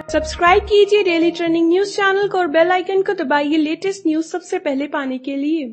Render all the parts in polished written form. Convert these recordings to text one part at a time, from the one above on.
Subscribe कीजिए daily trending news channel को और बेल आइकन को दबाइए लेटेस्ट न्यूज सबसे पहले पाने के लिए।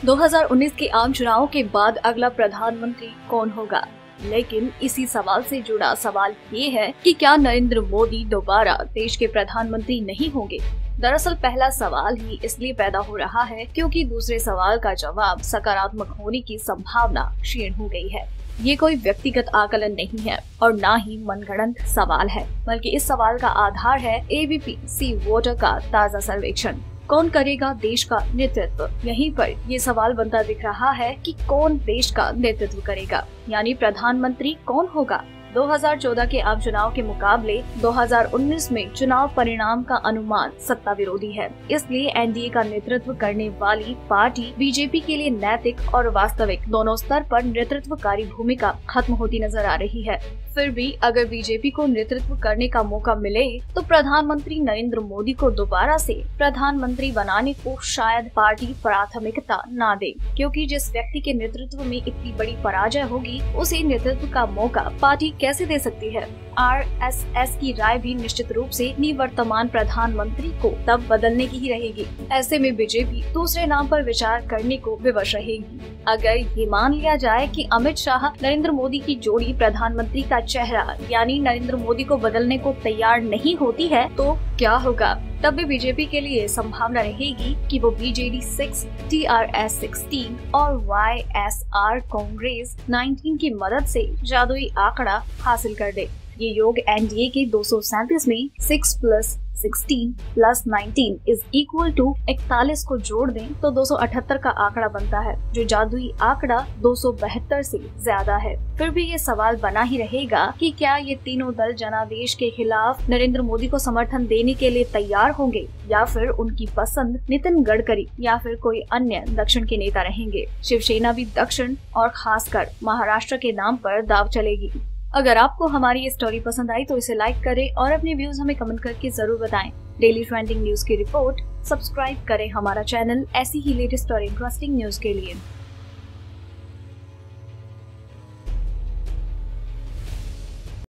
2019 के आम चुनावों के बाद अगला प्रधानमंत्री कौन होगा? लेकिन इसी सवाल से जुड़ा सवाल ये है कि क्या नरेंद्र मोदी दोबारा देश के प्रधानमंत्री नहीं होंगे? दरअसल पहला सवाल ही इसलिए पैदा हो रहा है क्योंकि दूसरे सवाल का जवाब सकारात्मक होने की संभावना क्षीण हो गई है। ये कोई व्यक्तिगत आकलन नहीं है और न ही मनगढ़ंत सवाल है, बल्कि इस सवाल का आधार है एबीपी सी वोटर का ताज़ा सर्वेक्षण। कौन करेगा देश का नेतृत्व? यहीं पर ये सवाल बनता दिख रहा है कि कौन देश का नेतृत्व करेगा, यानी प्रधानमंत्री कौन होगा। 2014 के आम चुनाव के मुकाबले 2019 में चुनाव परिणाम का अनुमान सत्ता विरोधी है। इसलिए एनडीए का नेतृत्व करने वाली पार्टी बीजेपी के लिए नैतिक और वास्तविक दोनों स्तर पर नेतृत्वकारी भूमिका खत्म होती नजर आ रही है। फिर भी अगर बीजेपी को नेतृत्व करने का मौका मिले तो प्रधानमंत्री नरेंद्र मोदी को दोबारा से प्रधानमंत्री बनाने को शायद पार्टी प्राथमिकता न दे, क्योंकि जिस व्यक्ति के नेतृत्व में इतनी बड़ी पराजय होगी उसे नेतृत्व का मौका पार्टी कैसे दे सकती है। आरएसएस की राय भी निश्चित रूप से निवर्तमान प्रधानमंत्री को तब बदलने की ही रहेगी। ऐसे में बीजेपी दूसरे नाम पर विचार करने को विवश रहेगी। अगर ये मान लिया जाए कि अमित शाह नरेंद्र मोदी की जोड़ी प्रधानमंत्री का चेहरा यानी नरेंद्र मोदी को बदलने को तैयार नहीं होती है तो क्या होगा? तब भी बीजेपी के लिए संभावना रहेगी कि वो बीजेडी 6, टीआरएस 16 और वाईएसआर कांग्रेस 19 की मदद से जादुई आंकड़ा हासिल कर दे। ये योग एनडीए के 237 में 6 + 16 + 19 = 41 को जोड़ दें तो 278 का आंकड़ा बनता है, जो जादुई आंकड़ा 272 से ज्यादा है। फिर भी ये सवाल बना ही रहेगा कि क्या ये तीनों दल जनादेश के खिलाफ नरेंद्र मोदी को समर्थन देने के लिए तैयार होंगे या फिर उनकी पसंद नितिन गडकरी या फिर कोई अन्य दक्षिण के नेता रहेंगे। शिवसेना भी दक्षिण और खासकर महाराष्ट्र के नाम पर दाव चलेगी। अगर आपको हमारी ये स्टोरी पसंद आई तो इसे लाइक करें और अपने व्यूज हमें कमेंट करके जरूर बताएं। डेली ट्रेंडिंग न्यूज की रिपोर्ट सब्सक्राइब करें हमारा चैनल ऐसी ही लेटेस्ट और इंटरेस्टिंग न्यूज के लिए।